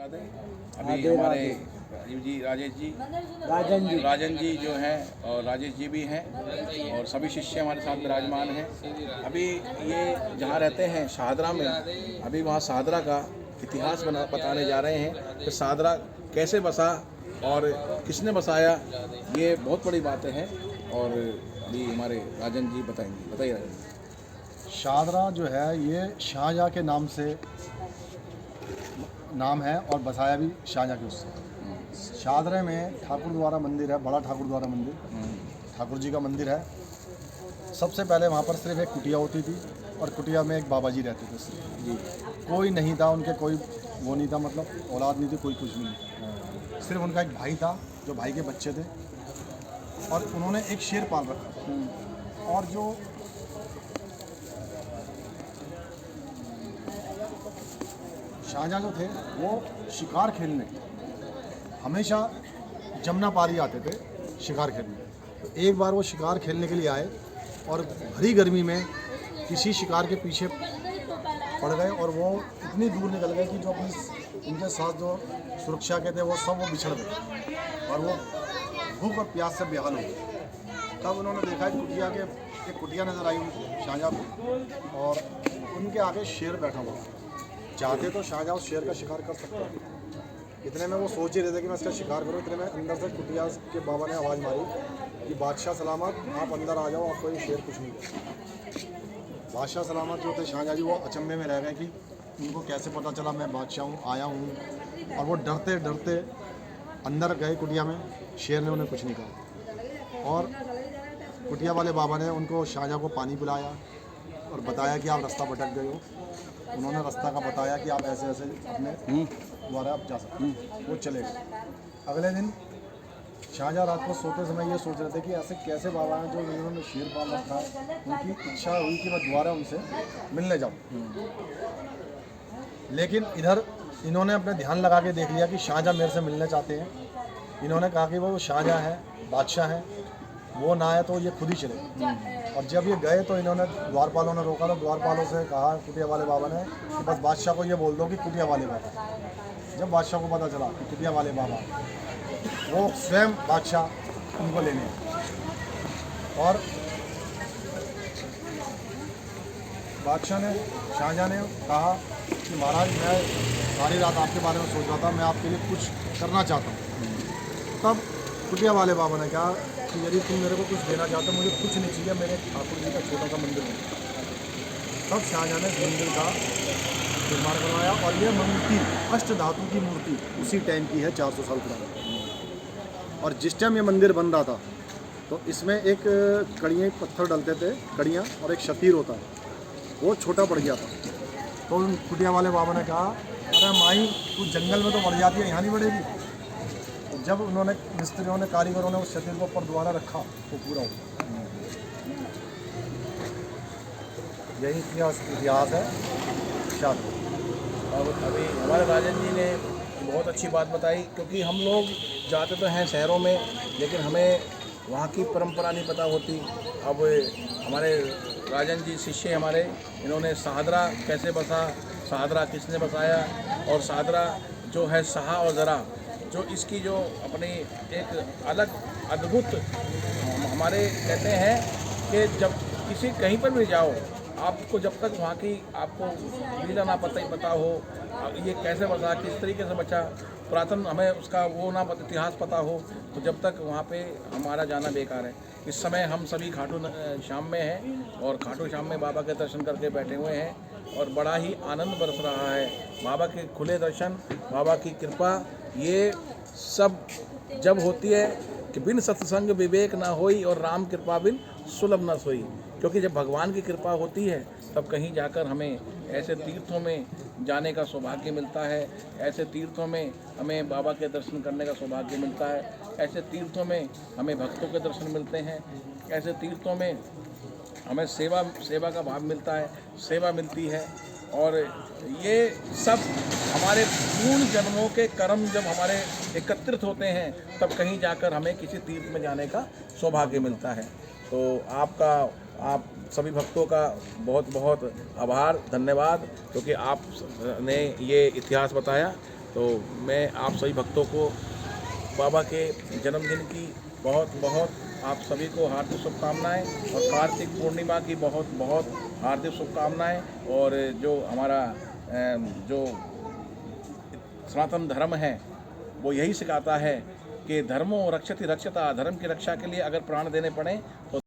अभी हमारे राजन जी जो हैं और राजेश जी भी हैं और सभी शिष्य हमारे साथ विराजमान हैं। अभी ये जहाँ रहते हैं शाहदरा में, अभी वहाँ शाहदरा का इतिहास बताने जा रहे हैं कि शाहदरा कैसे बसा और किसने बसाया। ये बहुत बड़ी बातें हैं और अभी हमारे राजन जी बताएंगे। बताइए राजन जी। शाहदरा जो है ये शाहजहाँ के नाम से नाम है और बसाया भी शाहजहाँ के उससे। शाहदरे में ठाकुर द्वारा मंदिर है, बड़ा ठाकुर द्वारा मंदिर, ठाकुर जी का मंदिर है। सबसे पहले वहाँ पर सिर्फ एक कुटिया होती थी और कुटिया में एक बाबा जी रहते थे सिर्फ जी। कोई नहीं था उनके, कोई वो नहीं था, मतलब औलाद नहीं थी, कोई कुछ भी नहीं था। सिर्फ उनका एक भाई था जो भाई के बच्चे थे और उन्होंने एक शेर पाल रखा। और जो शाहजहाँ जो थे वो शिकार खेलने हमेशा जमुना पारी आते थे शिकार खेलने। तो एक बार वो शिकार खेलने के लिए आए और भरी गर्मी में किसी शिकार के पीछे पड़ गए और वो इतनी दूर निकल गए कि जो अपनी उनके साथ जो सुरक्षा के थे वो सब वो बिछड़ गए और वो भूख और प्यास से बेहाल हो गए। तब उन्होंने देखा कि कुटिया के एक कुटिया नज़र आई उनको शाहजहाँ को और उनके आगे शेर बैठा हुआ। चाहते तो शाहजहाँ उस शेर का शिकार कर सकते हैं। इतने में वो सोच ही रहे थे कि मैं इसका शिकार करूं, इतने में अंदर से कुटिया के बाबा ने आवाज़ मारी कि बादशाह सलामत, आप अंदर आ जाओ, आपको ये शेर कुछ नहीं कर। बादशाह सलामत जो थे शाहजहाँ जी वो अचंभे में रह गए कि उनको कैसे पता चला मैं बादशाह हूँ, आया हूँ। और वो डरते डरते अंदर गए कुटिया में। शेर ने उन्हें कुछ नहीं कहा और कुटिया वाले बाबा ने उनको शाहजहाँ को पानी पिलाया और बताया कि आप रास्ता भटक गए हो। उन्होंने रास्ता का बताया कि आप ऐसे ऐसे अपने द्वारा आप जा सकते हैं। वो चले गए। अगले दिन शाहजहाँ रात को सोते समय ये सोच रहे थे कि ऐसे कैसे बाबा हैं जो इन्होंने शेर पाल रखा है। उनकी इच्छा हुई कि मैं दोबारा उनसे मिलने जाऊँ। लेकिन इधर इन्होंने अपने ध्यान लगा के देख लिया कि शाहजहाँ मेरे से मिलने चाहते हैं। इन्होंने कहा कि वो शाहजहाँ है, बादशाह है, वो ना आए तो ये खुद ही चले। और जब ये गए तो इन्होंने द्वारपालों ने रोका, तो द्वारपालों से कहा कुटिया वाले बाबा ने कि बस बादशाह को ये बोल दो कि कुटिया वाले बाबा। जब बादशाह को पता चला कि कुटिया वाले बाबा, वो स्वयं बादशाह उनको लेने और बादशाह ने शाहजहाँ ने कहा कि महाराज मैं सारी रात आपके बारे में सोच रहा था, मैं आपके लिए कुछ करना चाहता हूँ। तब कुटिया वाले बाबा ने कहा कि यदि तुम मेरे को कुछ देना चाहते हो, मुझे कुछ नहीं चाहिए, मेरे ठाकुर जी का छोटा सा मंदिर है। तब शाहजहाँ ने मंदिर का निर्माण करवाया और यह मूर्ति अष्ट धातु की मूर्ति उसी टाइम की है, 400 साल पुरानी। और जिस टाइम ये मंदिर बन रहा था तो इसमें एक कड़ियाँ पत्थर डलते थे, कड़ियाँ, और एक शतीर होता है, वो छोटा पड़ गया था। तो उन कुटिया वाले बाबा ने कहा अरे माई तू जंगल में तो बढ़ जाती है, यहाँ नहीं बढ़ेगी। जब उन्होंने मिस्त्रियों ने, कारीगरों ने उस शतीर को ऊपर दोबारा रखा तो पूरा हो गया। यही इतिहास है शाहदरा। और अभी हमारे राजन जी ने बहुत अच्छी बात बताई, क्योंकि हम लोग जाते तो हैं शहरों में लेकिन हमें वहाँ की परंपरा नहीं पता होती। अब हमारे राजन जी शिष्य हमारे, इन्होंने शाहदरा कैसे बसा, शाहदरा किसने बसाया और शाहदरा जो है शाह और ज़रा जो इसकी जो अपनी एक अलग अद्भुत हमारे कहते हैं कि जब किसी कहीं पर भी जाओ, आपको जब तक वहाँ की आपको लीला ना पता हो, ये कैसे बचा, किस तरीके से बचा, पुरातन हमें उसका वो ना पता, इतिहास पता हो, तो जब तक वहाँ पे हमारा जाना बेकार है। इस समय हम सभी खाटू श्याम में हैं और खाटू श्याम में बाबा के दर्शन करके बैठे हुए हैं और बड़ा ही आनंद बरस रहा है। बाबा के खुले दर्शन, बाबा की कृपा, ये सब जब होती है कि बिन सत्संग विवेक ना होई और राम कृपा बिन सुलभ न सोई। क्योंकि जब भगवान की कृपा होती है तब कहीं जाकर हमें ऐसे तीर्थों में जाने का सौभाग्य मिलता है, ऐसे तीर्थों में हमें बाबा के दर्शन करने का सौभाग्य मिलता है, ऐसे तीर्थों में हमें भक्तों के दर्शन मिलते हैं, ऐसे तीर्थों में हमें सेवा का भाव मिलता है, सेवा मिलती है। और ये सब हमारे पूर्ण जन्मों के कर्म जब हमारे एकत्रित होते हैं तब कहीं जाकर हमें किसी तीर्थ में जाने का सौभाग्य मिलता है। तो आप सभी भक्तों का बहुत बहुत आभार, धन्यवाद, क्योंकि आपने ये इतिहास बताया तो मैं आप सभी भक्तों को बाबा के जन्मदिन की बहुत बहुत आप सभी को हार्दिक शुभकामनाएं और कार्तिक पूर्णिमा की बहुत बहुत हार्दिक शुभकामनाएं। और जो हमारा जो सनातन धर्म है वो यही सिखाता है कि धर्मो रक्षति रक्षता, धर्म की रक्षा के लिए अगर प्राण देने पड़े तो